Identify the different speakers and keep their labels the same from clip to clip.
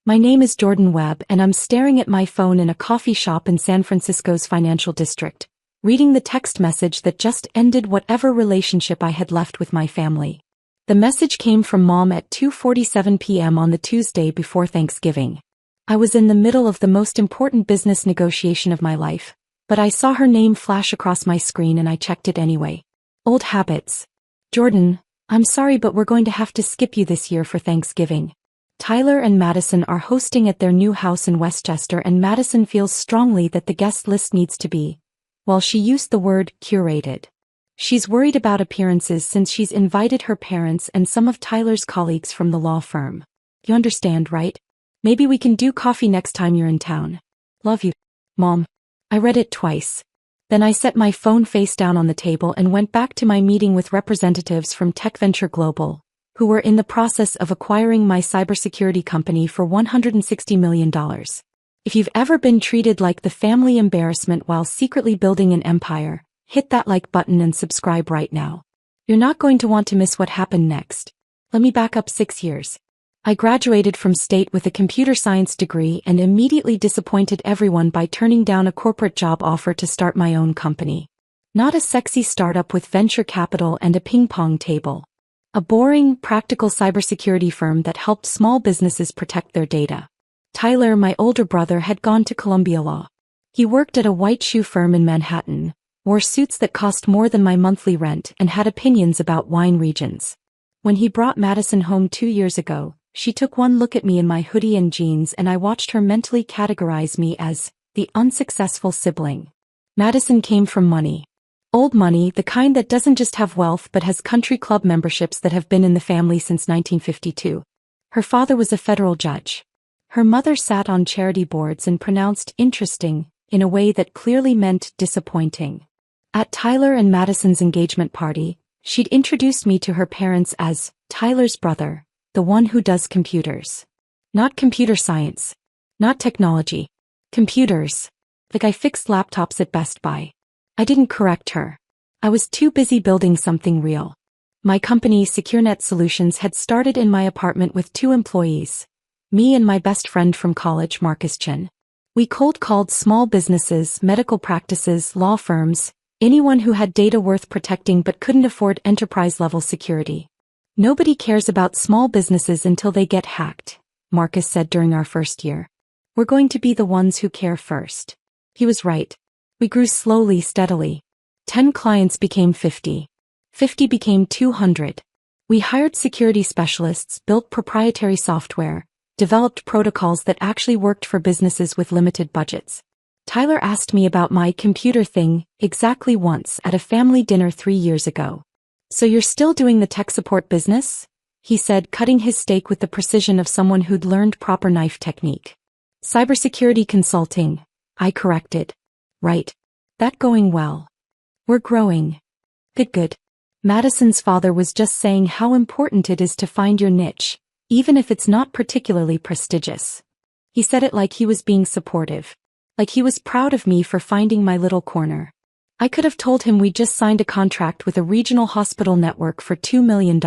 Speaker 1: My name is Jordan Webb and I'm staring at my phone in a coffee shop in San Francisco's financial district, reading the text message that just ended whatever relationship I had left with my family. The message came from Mom at 2:47 p.m. on the Tuesday before Thanksgiving. I was in the middle of the most important business negotiation of my life, but I saw her name flash across my screen and I checked it anyway. Old habits. Jordan, I'm sorry but we're going to have to skip you this year for Thanksgiving. Tyler and Madison are hosting at their new house in Westchester and Madison feels strongly that the guest list needs to be, well, she used the word curated. She's worried about appearances since she's invited her parents and some of Tyler's colleagues from the law firm. You understand, right? Maybe we can do coffee next time you're in town. Love you, Mom. I read it twice. Then I set my phone face down on the table and went back to my meeting with representatives from Tech Venture Global, who were in the process of acquiring my cybersecurity company for $160 million. If you've ever been treated like the family embarrassment while secretly building an empire, hit that like button and subscribe right now. You're not going to want to miss what happened next. Let me back up 6 years. I graduated from state with a computer science degree and immediately disappointed everyone by turning down a corporate job offer to start my own company. Not a sexy startup with venture capital and a ping pong table. A boring, practical cybersecurity firm that helped small businesses protect their data. Tyler, my older brother, had gone to Columbia Law. He worked at a white shoe firm in Manhattan, wore suits that cost more than my monthly rent, and had opinions about wine regions. When he brought Madison home 2 years ago, she took one look at me in my hoodie and jeans and I watched her mentally categorize me as the unsuccessful sibling. Madison came from money. Old money, the kind that doesn't just have wealth but has country club memberships that have been in the family since 1952. Her father was a federal judge. Her mother sat on charity boards and pronounced interesting in a way that clearly meant disappointing. At Tyler and Madison's engagement party, she'd introduced me to her parents as Tyler's brother, the one who does computers. Not computer science. Not technology. Computers. Like I fixed laptops at Best Buy. I didn't correct her. I was too busy building something real. My company, SecureNet Solutions, had started in my apartment with 2 employees. Me and my best friend from college, Marcus Chin. We cold called small businesses, medical practices, law firms, anyone who had data worth protecting but couldn't afford enterprise-level security. Nobody cares about small businesses until they get hacked, Marcus said during our first year. We're going to be the ones who care first. He was right. We grew slowly, steadily. 10 clients became 50. 50 became 200. We hired security specialists, built proprietary software, developed protocols that actually worked for businesses with limited budgets. Tyler asked me about my computer thing exactly once at a family dinner 3 years ago. So you're still doing the tech support business? He said, cutting his steak with the precision of someone who'd learned proper knife technique. Cybersecurity consulting, I corrected. Right. That going well. We're growing. Good. Madison's father was just saying how important it is to find your niche, even if it's not particularly prestigious. He said it like he was being supportive. Like he was proud of me for finding my little corner. I could have told him we'd just signed a contract with a regional hospital network for $2 million.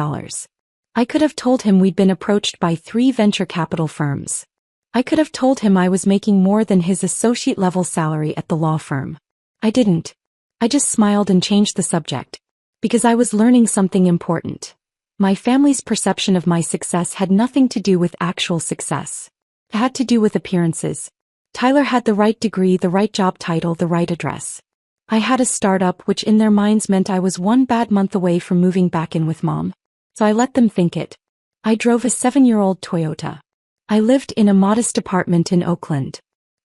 Speaker 1: I could have told him we'd been approached by 3 venture capital firms. I could have told him I was making more than his associate-level salary at the law firm. I didn't. I just smiled and changed the subject. Because I was learning something important. My family's perception of my success had nothing to do with actual success. It had to do with appearances. Tyler had the right degree, the right job title, the right address. I had a startup which in their minds meant I was 1 bad month away from moving back in with Mom. So I let them think it. I drove a 7-year-old Toyota. I lived in a modest apartment in Oakland.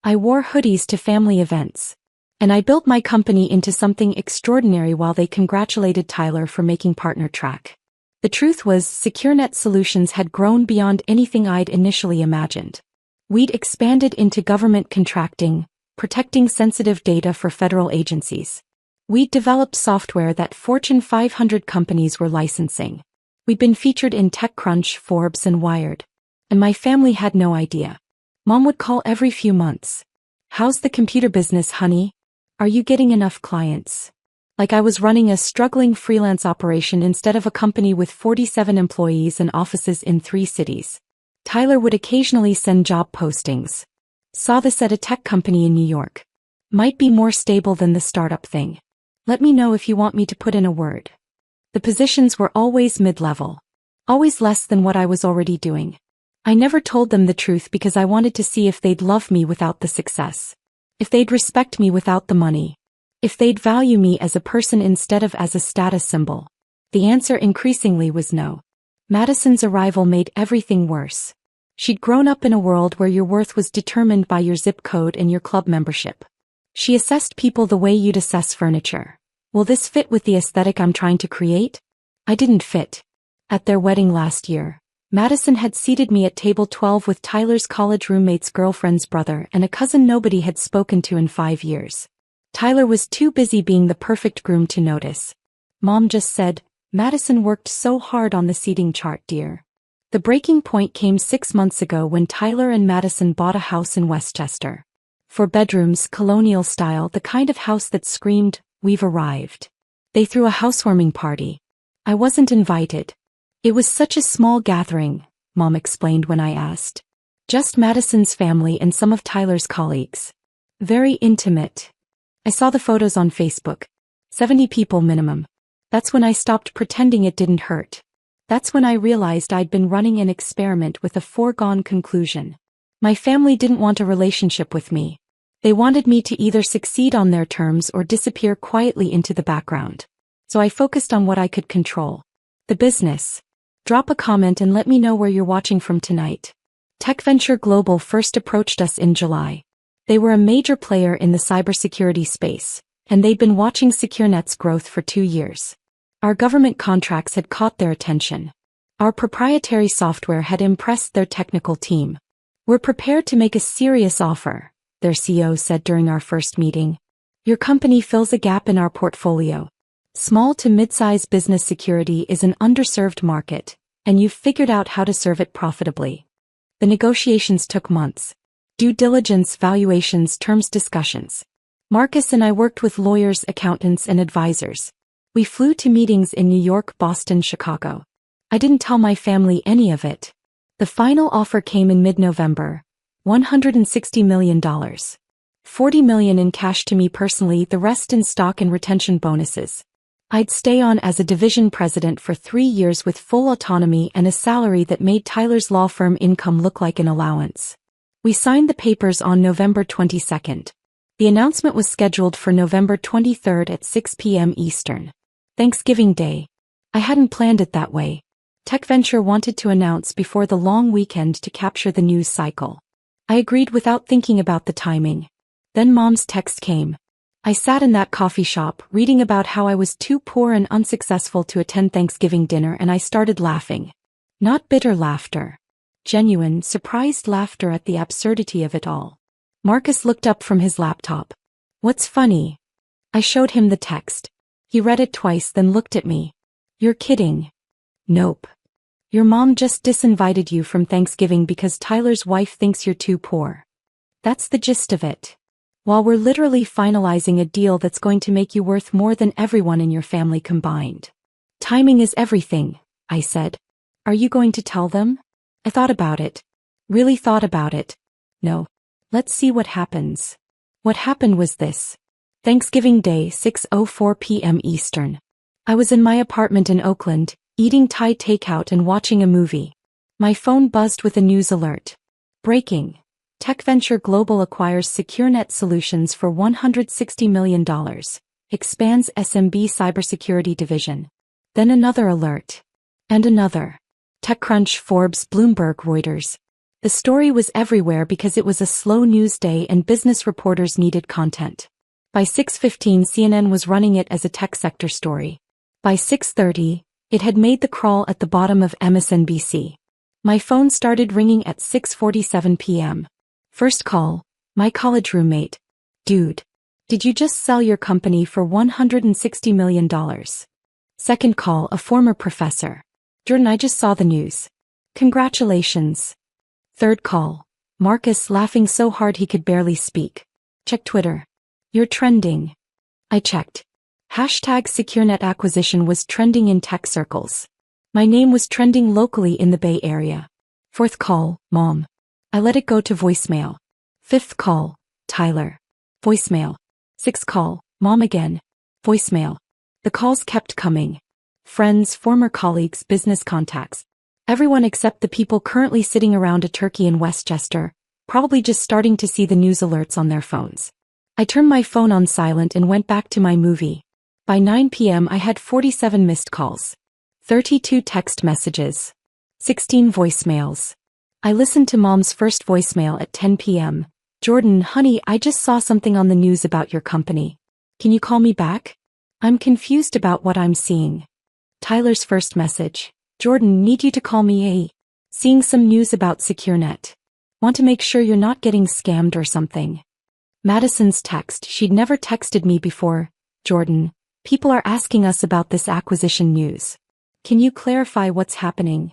Speaker 1: I wore hoodies to family events. And I built my company into something extraordinary while they congratulated Tyler for making partner track. The truth was, SecureNet Solutions had grown beyond anything I'd initially imagined. We'd expanded into government contracting, protecting sensitive data for federal agencies. We'd developed software that Fortune 500 companies were licensing. We'd been featured in TechCrunch, Forbes, and Wired. And my family had no idea. Mom would call every few months. How's the computer business, honey? Are you getting enough clients? Like I was running a struggling freelance operation instead of a company with 47 employees and offices in 3 cities. Tyler would occasionally send job postings. Saw this at a tech company in New York. Might be more stable than the startup thing. Let me know if you want me to put in a word. The positions were always mid-level. Always less than what I was already doing. I never told them the truth because I wanted to see if they'd love me without the success. If they'd respect me without the money. If they'd value me as a person instead of as a status symbol. The answer increasingly was no. Madison's arrival made everything worse. She'd grown up in a world where your worth was determined by your zip code and your club membership. She assessed people the way you'd assess furniture. Will this fit with the aesthetic I'm trying to create? I didn't fit. At their wedding last year, Madison had seated me at table 12 with Tyler's college roommate's girlfriend's brother and a cousin nobody had spoken to in 5 years. Tyler was too busy being the perfect groom to notice. Mom just said, "Madison worked so hard on the seating chart, dear." The breaking point came 6 months ago when Tyler and Madison bought a house in Westchester. 4 bedrooms, colonial style, the kind of house that screamed, "We've arrived." They threw a housewarming party. I wasn't invited. It was such a small gathering, Mom explained when I asked. Just Madison's family and some of Tyler's colleagues. Very intimate. I saw the photos on Facebook. 70 people minimum. That's when I stopped pretending it didn't hurt. That's when I realized I'd been running an experiment with a foregone conclusion. My family didn't want a relationship with me. They wanted me to either succeed on their terms or disappear quietly into the background. So I focused on what I could control. The business. Drop a comment and let me know where you're watching from tonight. Tech Venture Global first approached us in July. They were a major player in the cybersecurity space, and they'd been watching SecureNet's growth for 2 years. Our government contracts had caught their attention. Our proprietary software had impressed their technical team. "We're prepared to make a serious offer," their CEO said during our first meeting. "Your company fills a gap in our portfolio. Small to mid-size business security is an underserved market, and you've figured out how to serve it profitably." The negotiations took months. Due diligence, valuations, terms discussions. Marcus and I worked with lawyers, accountants, and advisors. We flew to meetings in New York, Boston, Chicago. I didn't tell my family any of it. The final offer came in mid-November. $160 million. $40 million in cash to me personally, the rest in stock and retention bonuses. I'd stay on as a division president for 3 years with full autonomy and a salary that made Tyler's law firm income look like an allowance. We signed the papers on November 22nd. The announcement was scheduled for November 23rd at 6 p.m. Eastern. Thanksgiving Day. I hadn't planned it that way. Tech Venture wanted to announce before the long weekend to capture the news cycle. I agreed without thinking about the timing. Then Mom's text came. I sat in that coffee shop reading about how I was too poor and unsuccessful to attend Thanksgiving dinner, and I started laughing. Not bitter laughter. Genuine, surprised laughter at the absurdity of it all. Marcus looked up from his laptop. "What's funny?" I showed him the text. He read it twice, then looked at me. "You're kidding." "Nope. Your mom just disinvited you from Thanksgiving because Tyler's wife thinks you're too poor. That's the gist of it. While we're literally finalizing a deal that's going to make you worth more than everyone in your family combined." "Timing is everything," I said. "Are you going to tell them?" I thought about it. Really thought about it. No. Let's see what happens. What happened was this. Thanksgiving Day, 6:04 p.m. Eastern. I was in my apartment in Oakland, eating Thai takeout and watching a movie. My phone buzzed with a news alert. Breaking. Tech Venture Global acquires SecureNet Solutions for $160 million. Expands SMB cybersecurity division. Then another alert. And another. TechCrunch, Forbes, Bloomberg, Reuters. The story was everywhere because it was a slow news day and business reporters needed content. By 6:15 CNN was running it as a tech sector story. By 6:30, it had made the crawl at the bottom of MSNBC. My phone started ringing at 6:47 p.m. First call, my college roommate. "Dude, did you just sell your company for $160 million? Second call, a former professor. "Jordan, I just saw the news. Congratulations." Third call, Marcus, laughing so hard he could barely speak. "Check Twitter. You're trending." I checked. Hashtag SecureNet acquisition was trending in tech circles. My name was trending locally in the Bay Area. Fourth call, Mom. I let it go to voicemail. Fifth call, Tyler. Voicemail. Sixth call, Mom again. Voicemail. The calls kept coming. Friends, former colleagues, business contacts. Everyone except the people currently sitting around a turkey in Westchester, probably just starting to see the news alerts on their phones. I turned my phone on silent and went back to my movie. By 9 p.m. I had 47 missed calls. 32 text messages. 16 voicemails. I listened to Mom's first voicemail at 10 p.m. Jordan, honey, I just saw something on the news about your company. Can you call me back? I'm confused about what I'm seeing. Tyler's first message. Jordan, need you to call me. Seeing some news about SecureNet. Want to make sure you're not getting scammed or something. Madison's text. She'd never texted me before. Jordan, people are asking us about this acquisition news. Can you clarify what's happening?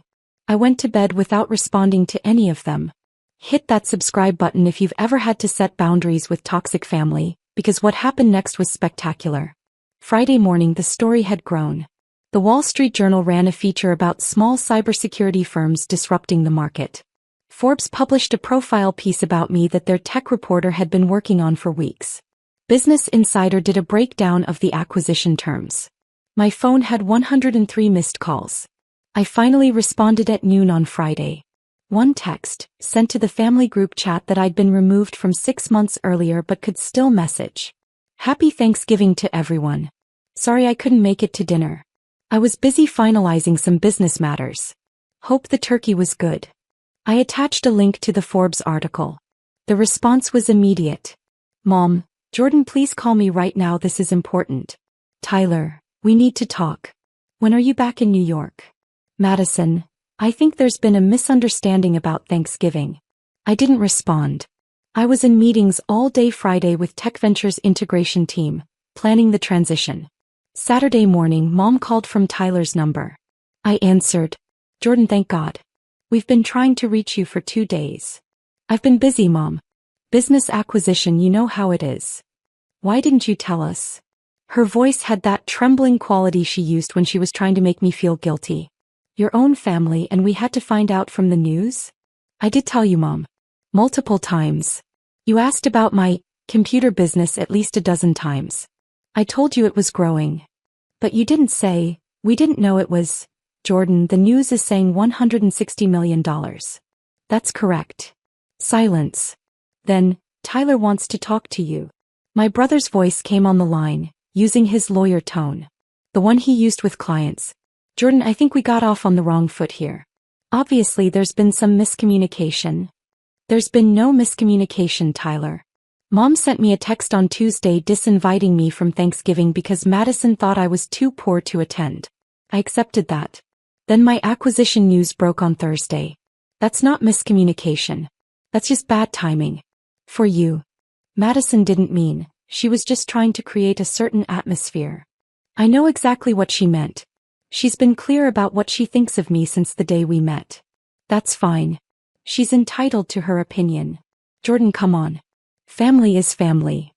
Speaker 1: I went to bed without responding to any of them. Hit that subscribe button if you've ever had to set boundaries with toxic family, because what happened next was spectacular. Friday morning the story had grown. The Wall Street Journal ran a feature about small cybersecurity firms disrupting the market. Forbes published a profile piece about me that their tech reporter had been working on for weeks. Business Insider did a breakdown of the acquisition terms. My phone had 103 missed calls. I finally responded at noon on Friday. One text, sent to the family group chat that I'd been removed from 6 months earlier but could still message. Happy Thanksgiving to everyone. Sorry I couldn't make it to dinner. I was busy finalizing some business matters. Hope the turkey was good. I attached a link to the Forbes article. The response was immediate. Mom, Jordan, please call me right now, this is important. Tyler, we need to talk. When are you back in New York? Madison, I think there's been a misunderstanding about Thanksgiving. I didn't respond. I was in meetings all day Friday with Tech Ventures integration team, planning the transition. Saturday morning, Mom called from Tyler's number. I answered. Jordan, thank God. We've been trying to reach you for 2 days. I've been busy, Mom. Business acquisition, you know how it is. Why didn't you tell us? Her voice had that trembling quality she used when she was trying to make me feel guilty. Your own family, and we had to find out from the news? I did tell you, Mom. Multiple times. You asked about my computer business at least a dozen times. I told you it was growing. But you didn't say, we didn't know it was. Jordan, the news is saying $160 million. That's correct. Silence. Then, Tyler wants to talk to you. My brother's voice came on the line, using his lawyer tone. The one he used with clients. Jordan, I think we got off on the wrong foot here. Obviously there's been some miscommunication. There's been no miscommunication, Tyler. Mom sent me a text on Tuesday disinviting me from Thanksgiving because Madison thought I was too poor to attend. I accepted that. Then my acquisition news broke on Thursday. That's not miscommunication. That's just bad timing. For you. Madison didn't mean, she was just trying to create a certain atmosphere. I know exactly what she meant. She's been clear about what she thinks of me since the day we met. That's fine. She's entitled to her opinion. Jordan, come on. Family is family.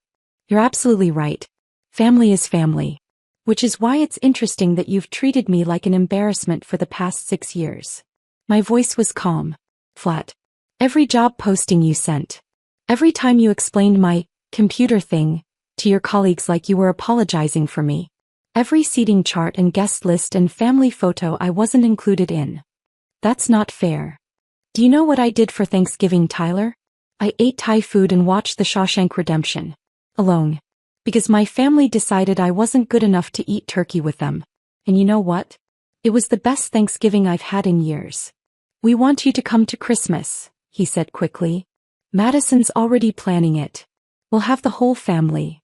Speaker 1: You're absolutely right. Family is family. Which is why it's interesting that you've treated me like an embarrassment for the past 6 years. My voice was calm. Flat. Every job posting you sent. Every time you explained my computer thing to your colleagues like you were apologizing for me. Every seating chart and guest list and family photo I wasn't included in. That's not fair. Do you know what I did for Thanksgiving, Tyler? I ate Thai food and watched The Shawshank Redemption. Alone. Because my family decided I wasn't good enough to eat turkey with them. And you know what? It was the best Thanksgiving I've had in years. We want you to come to Christmas, he said quickly. Madison's already planning it. We'll have the whole family.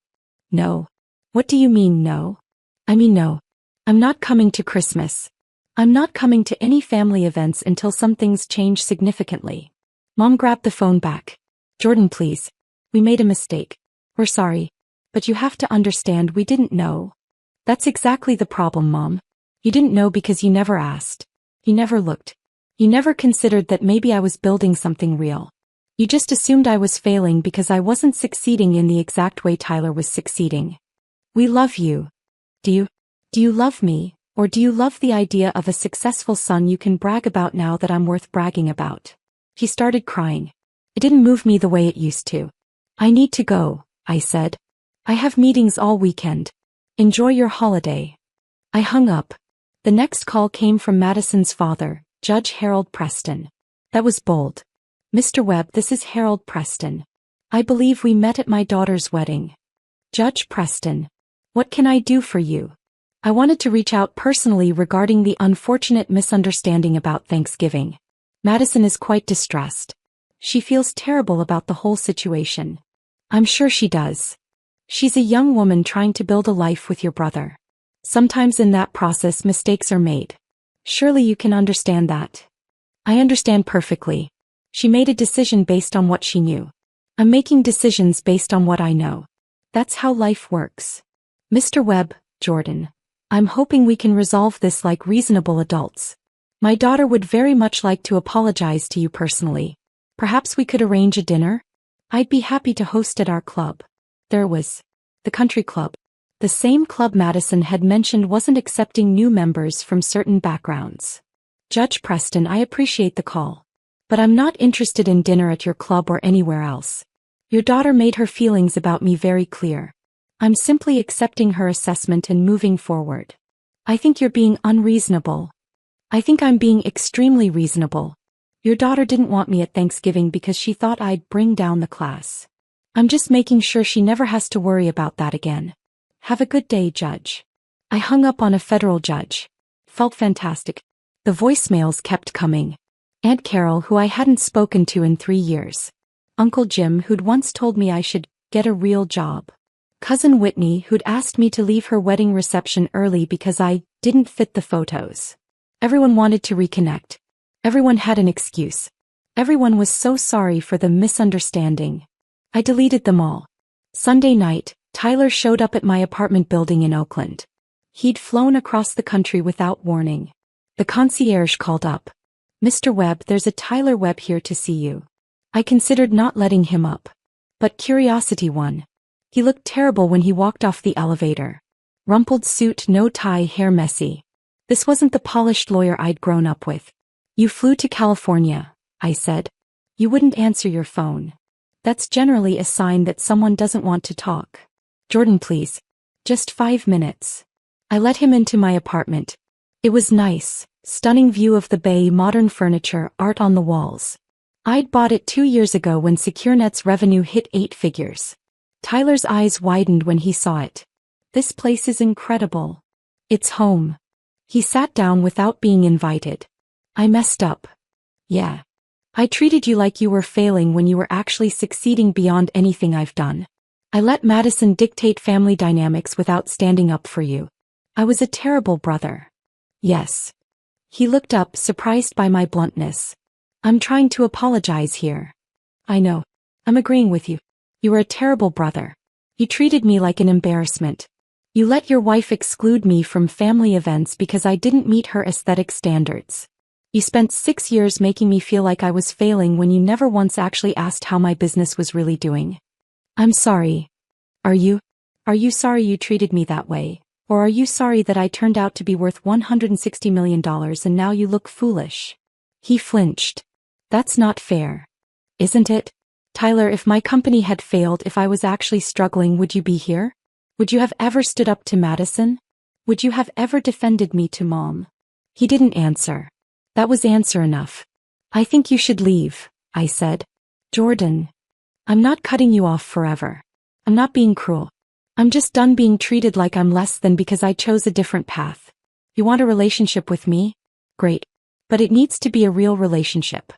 Speaker 1: No. What do you mean, no? I mean no. I'm not coming to Christmas. I'm not coming to any family events until some things change significantly. Mom grabbed the phone back. Jordan, please. We made a mistake. We're sorry. But you have to understand we didn't know. That's exactly the problem, Mom. You didn't know because you never asked. You never looked. You never considered that maybe I was building something real. You just assumed I was failing because I wasn't succeeding in the exact way Tyler was succeeding. We love you. Do you love me, Or do you love the idea of a successful son you can brag about now that I'm worth bragging about? He started crying. It didn't move me the way it used to. I need to go, I said. I have meetings all weekend. Enjoy your holiday. I hung up. The next call came from Madison's father, Judge Harold Preston. That was bold. Mr. Webb, this is Harold Preston. I believe we met at my daughter's wedding. Judge Preston. What can I do for you? I wanted to reach out personally regarding the unfortunate misunderstanding about Thanksgiving. Madison is quite distressed. She feels terrible about the whole situation. I'm sure she does. She's a young woman trying to build a life with your brother. Sometimes in that process mistakes are made. Surely you can understand that. I understand perfectly. She made a decision based on what she knew. I'm making decisions based on what I know. That's how life works. Mr. Webb, Jordan. I'm hoping we can resolve this like reasonable adults. My daughter would very much like to apologize to you personally. Perhaps we could arrange a dinner? I'd be happy to host at our club. There was the country club. The same club Madison had mentioned wasn't accepting new members from certain backgrounds. Judge Preston, I appreciate the call. But I'm not interested in dinner at your club or anywhere else. Your daughter made her feelings about me very clear. I'm simply accepting her assessment and moving forward. I think you're being unreasonable. I think I'm being extremely reasonable. Your daughter didn't want me at Thanksgiving because she thought I'd bring down the class. I'm just making sure she never has to worry about that again. Have a good day, Judge. I hung up on a federal judge. Felt fantastic. The voicemails kept coming. Aunt Carol, who I hadn't spoken to in 3 years. Uncle Jim, who'd once told me I should get a real job. Cousin Whitney, who'd asked me to leave her wedding reception early because I didn't fit the photos. Everyone wanted to reconnect. Everyone had an excuse. Everyone was so sorry for the misunderstanding. I deleted them all. Sunday night, Tyler showed up at my apartment building in Oakland. He'd flown across the country without warning. The concierge called up. Mr. Webb, there's a Tyler Webb here to see you. I considered not letting him up. But curiosity won. He looked terrible when he walked off the elevator. Rumpled suit, no tie, hair messy. This wasn't the polished lawyer I'd grown up with. You flew to California, I said. You wouldn't answer your phone. That's generally a sign that someone doesn't want to talk. Jordan, please. Just 5 minutes. I let him into my apartment. It was nice, stunning view of the bay, modern furniture, art on the walls. I'd bought it 2 years ago when SecureNet's revenue hit 8 figures. Tyler's eyes widened when he saw it. This place is incredible. It's home. He sat down without being invited. I messed up. Yeah. I treated you like you were failing when you were actually succeeding beyond anything I've done. I let Madison dictate family dynamics without standing up for you. I was a terrible brother. Yes. He looked up, surprised by my bluntness. I'm trying to apologize here. I know. I'm agreeing with you. You were a terrible brother. You treated me like an embarrassment. You let your wife exclude me from family events because I didn't meet her aesthetic standards. You spent 6 years making me feel like I was failing when you never once actually asked how my business was really doing. I'm sorry. Are you? Are you sorry you treated me that way? Or are you sorry that I turned out to be worth $160 million and now you look foolish? He flinched. That's not fair. Isn't it? Tyler, if my company had failed, if I was actually struggling, would you be here? Would you have ever stood up to Madison? Would you have ever defended me to Mom? He didn't answer. That was answer enough. I think you should leave, I said. Jordan. I'm not cutting you off forever. I'm not being cruel. I'm just done being treated like I'm less than because I chose a different path. You want a relationship with me? Great. But it needs to be a real relationship.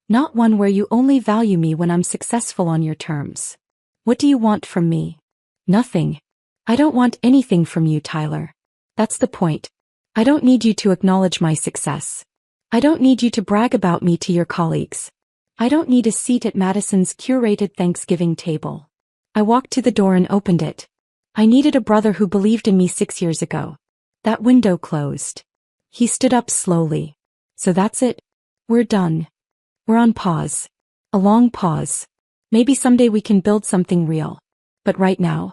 Speaker 1: Not one where you only value me when I'm successful on your terms. What do you want from me? Nothing. I don't want anything from you, Tyler. That's the point. I don't need you to acknowledge my success. I don't need you to brag about me to your colleagues. I don't need a seat at Madison's curated Thanksgiving table. I walked to the door and opened it. I needed a brother who believed in me 6 years ago. That window closed. He stood up slowly. So that's it? We're done. We're on pause. A long pause. Maybe someday we can build something real. But right now?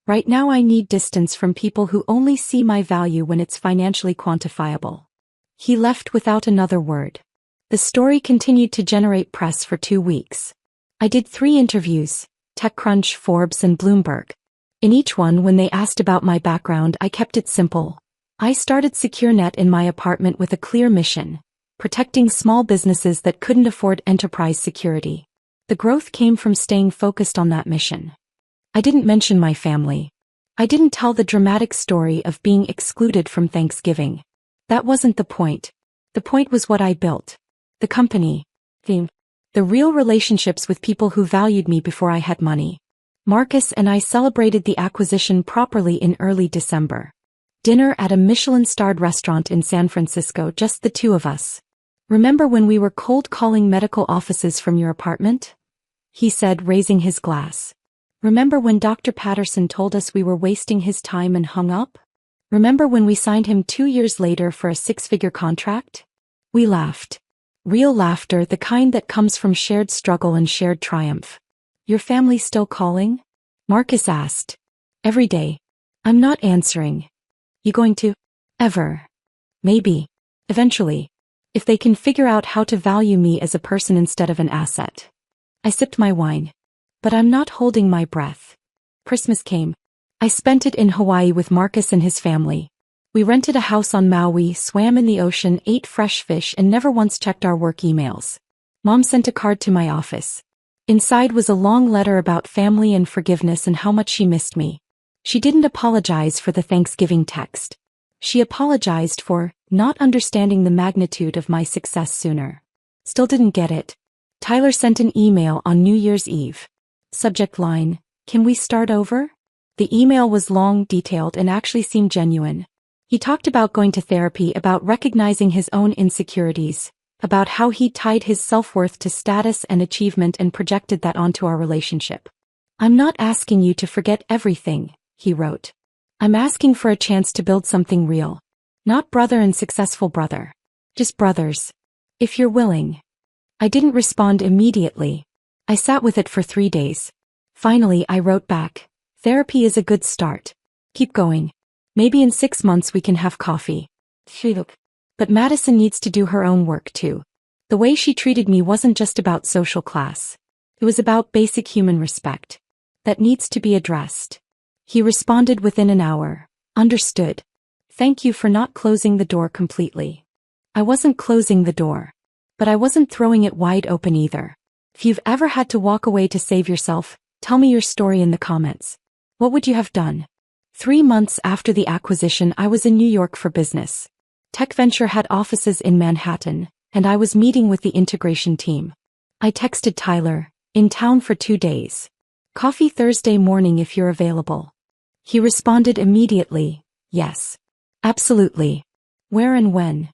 Speaker 1: Right now I need distance from people who only see my value when it's financially quantifiable. He left without another word. The story continued to generate press for 2 weeks. I did 3 interviews, TechCrunch, Forbes, and Bloomberg. In each one, when they asked about my background, I kept it simple. I started SecureNet in my apartment with a clear mission: protecting small businesses that couldn't afford enterprise security. The growth came from staying focused on that mission. I didn't mention my family. I didn't tell the dramatic story of being excluded from Thanksgiving. That wasn't the point. The point was what I built. The company. The real relationships with people who valued me before I had money. Marcus and I celebrated the acquisition properly in early December. Dinner at a Michelin-starred restaurant in San Francisco, just the 2 of us. "Remember when we were cold calling medical offices from your apartment?" he said, raising his glass. "Remember when Dr. Patterson told us we were wasting his time and hung up? Remember when we signed him 2 years later for a 6-figure contract?" We laughed. Real laughter, the kind that comes from shared struggle and shared triumph. "Your family still calling?" Marcus asked. "Every day." I'm not answering. "You going to?" "Ever." "Maybe. Eventually. If they can figure out how to value me as a person instead of an asset." I sipped my wine. But I'm not holding my breath. Christmas came. I spent it in Hawaii with Marcus and his family. We rented a house on Maui, swam in the ocean, ate fresh fish, and never once checked our work emails. Mom sent a card to my office. Inside was a long letter about family and forgiveness and how much she missed me. She didn't apologize for the Thanksgiving text. She apologized for not understanding the magnitude of my success sooner. Still didn't get it. Tyler sent an email on New Year's Eve. Subject line: "Can we start over?" The email was long, detailed, and actually seemed genuine. He talked about going to therapy, about recognizing his own insecurities, about how he tied his self-worth to status and achievement and projected that onto our relationship. "I'm not asking you to forget everything," he wrote. "I'm asking for a chance to build something real. Not brother and successful brother. Just brothers. If you're willing." I didn't respond immediately. I sat with it for 3 days. Finally, I wrote back: "Therapy is a good start. Keep going. Maybe in 6 months we can have coffee." But Madison needs to do her own work too. The way she treated me wasn't just about social class. It was about basic human respect. That needs to be addressed. He responded within an hour. "Understood. Thank you for not closing the door completely." I wasn't closing the door. But I wasn't throwing it wide open either. If you've ever had to walk away to save yourself, tell me your story in the comments. What would you have done? 3 months after the acquisition, I was in New York for business. Tech Venture had offices in Manhattan, and I was meeting with the integration team. I texted Tyler, "In town for 2 days. Coffee Thursday morning if you're available." He responded immediately, "Yes. Absolutely. Where and when?"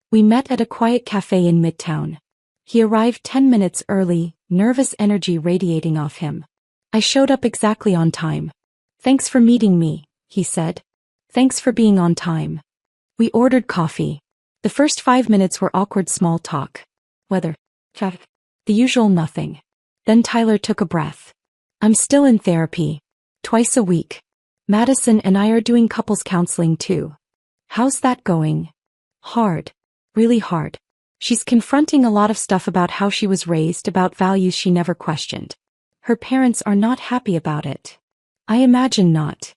Speaker 1: We met at a quiet cafe in Midtown. He arrived 10 minutes early, nervous energy radiating off him. I showed up exactly on time. "Thanks for meeting me," he said. "Thanks for being on time." We ordered coffee. The first 5 minutes were awkward small talk. Weather. Traffic. The usual nothing. Then Tyler took a breath. "I'm still in therapy. Twice a week. Madison and I are doing couples counseling too." "How's that going?" "Hard. Really hard. She's confronting a lot of stuff about how she was raised, about values she never questioned. Her parents are not happy about it." "I imagine not."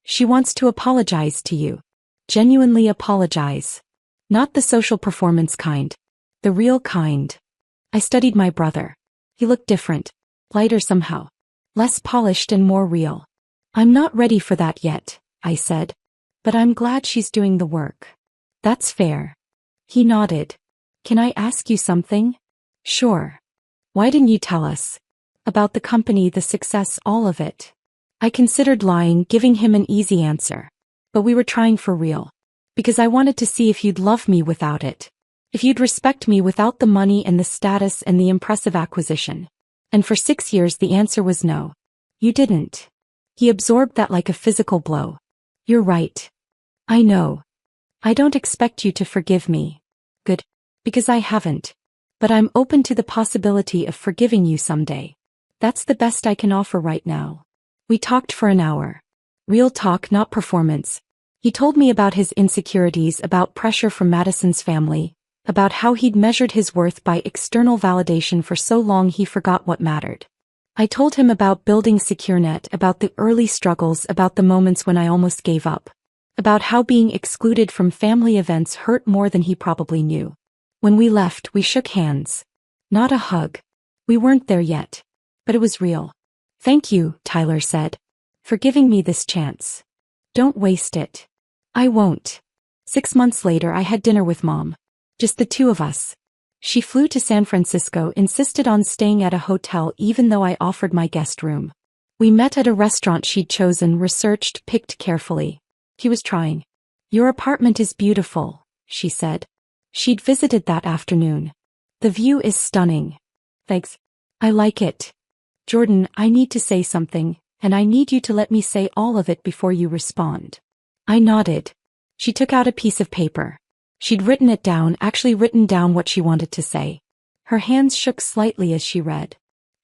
Speaker 1: "She wants to apologize to you. Genuinely apologize. Not the social performance kind. The real kind." I studied my brother. He looked different. Lighter somehow. Less polished and more real. "I'm not ready for that yet," I said. "But I'm glad she's doing the work." "That's fair." He nodded. "Can I ask you something?" "Sure." "Why didn't you tell us? About the company, the success, all of it." I considered lying, giving him an easy answer. But we were trying for real. Because I wanted to see if you'd love me without it. If you'd respect me without the money and the status and the impressive acquisition. And for 6 years the answer was no. You didn't. He absorbed that like a physical blow. "You're right. I know. I don't expect you to forgive me." "Good. Because I haven't. But I'm open to the possibility of forgiving you someday. That's the best I can offer right now." We talked for an hour. Real talk, not performance. He told me about his insecurities, about pressure from Madison's family, about how he'd measured his worth by external validation for so long he forgot what mattered. I told him about building SecureNet, about the early struggles, about the moments when I almost gave up, about how being excluded from family events hurt more than he probably knew. When we left, we shook hands. Not a hug. We weren't there yet. But it was real. "Thank you," Tyler said, "for giving me this chance. Don't waste it." "I won't." 6 months later, I had dinner with Mom. Just the two of us. She flew to San Francisco, insisted on staying at a hotel even though I offered my guest room. We met at a restaurant she'd chosen, researched, picked carefully. He was trying. "Your apartment is beautiful," she said. She'd visited that afternoon. "The view is stunning." "Thanks. I like it." "Jordan, I need to say something, and I need you to let me say all of it before you respond." I nodded. She took out a piece of paper. She'd written it down, actually written down what she wanted to say. Her hands shook slightly as she read.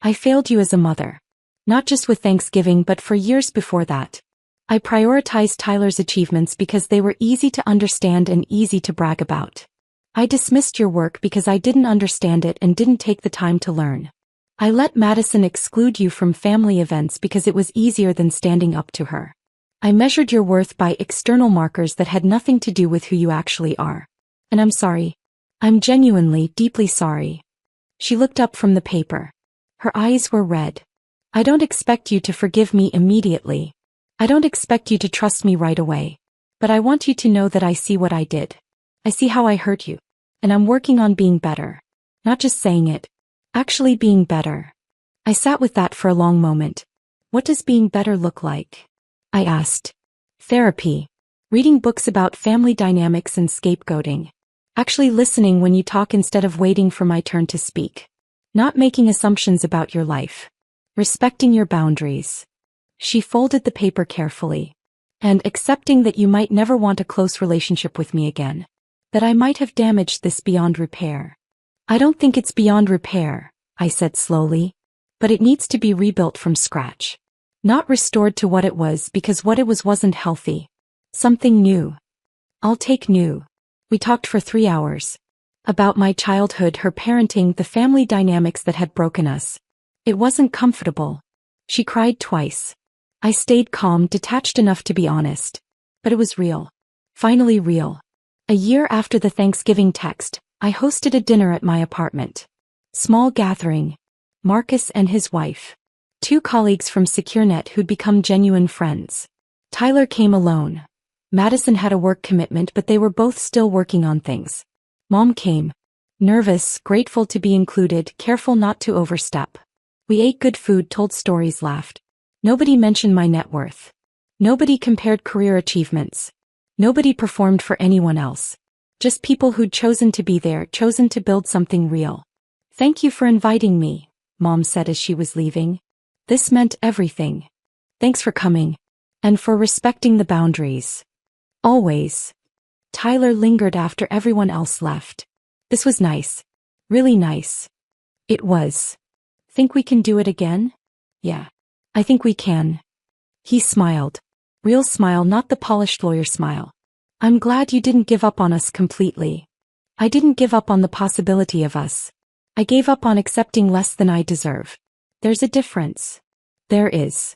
Speaker 1: "I failed you as a mother. Not just with Thanksgiving, but for years before that. I prioritized Tyler's achievements because they were easy to understand and easy to brag about. I dismissed your work because I didn't understand it and didn't take the time to learn. I let Madison exclude you from family events because it was easier than standing up to her. I measured your worth by external markers that had nothing to do with who you actually are. And I'm sorry. I'm genuinely, deeply sorry." She looked up from the paper. Her eyes were red. "I don't expect you to forgive me immediately. I don't expect you to trust me right away. But I want you to know that I see what I did. I see how I hurt you. And I'm working on being better. Not just saying it. Actually being better." I sat with that for a long moment. "What does being better look like?" I asked. "Therapy. Reading books about family dynamics and scapegoating. Actually listening when you talk instead of waiting for my turn to speak. Not making assumptions about your life. Respecting your boundaries." She folded the paper carefully. "And accepting that you might never want a close relationship with me again. That I might have damaged this beyond repair." "I don't think it's beyond repair," I said slowly. "But it needs to be rebuilt from scratch. Not restored to what it was, because what it was wasn't healthy. Something new." "I'll take new." We talked for 3 hours. About my childhood, her parenting, the family dynamics that had broken us. It wasn't comfortable. She cried twice. I stayed calm, detached enough to be honest. But it was real. Finally real. A year after the Thanksgiving text, I hosted a dinner at my apartment. Small gathering. Marcus and his wife. 2 colleagues from SecureNet who'd become genuine friends. Tyler came alone. Madison had a work commitment, but they were both still working on things. Mom came. Nervous, grateful to be included, careful not to overstep. We ate good food, told stories, laughed. Nobody mentioned my net worth. Nobody compared career achievements. Nobody performed for anyone else. Just people who'd chosen to be there, chosen to build something real. "Thank you for inviting me," Mom said as she was leaving. "This meant everything. Thanks for coming. And for respecting the boundaries. Always." Tyler lingered after everyone else left. "This was nice. Really nice." It was. "Think we can do it again?" "Yeah. I think we can." He smiled. Real smile, not the polished lawyer smile. "I'm glad you didn't give up on us completely." "I didn't give up on the possibility of us. I gave up on accepting less than I deserve. There's a difference." "There is."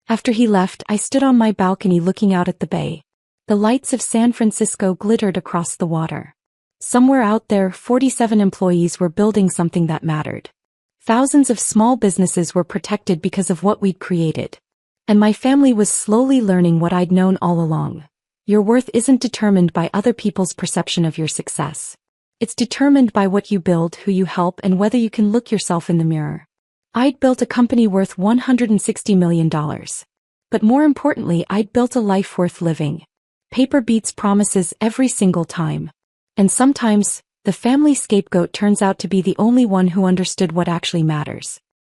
Speaker 1: After he left, I stood on my balcony looking out at the bay. The lights of San Francisco glittered across the water. Somewhere out there, 47 employees were building something that mattered. Thousands of small businesses were protected because of what we'd created. And my family was slowly learning what I'd known all along. Your worth isn't determined by other people's perception of your success. It's determined by what you build, who you help, and whether you can look yourself in the mirror. I'd built a company worth $160 million. But more importantly, I'd built a life worth living. Paper beats promises every single time. And sometimes, the family scapegoat turns out to be the only one who understood what actually matters.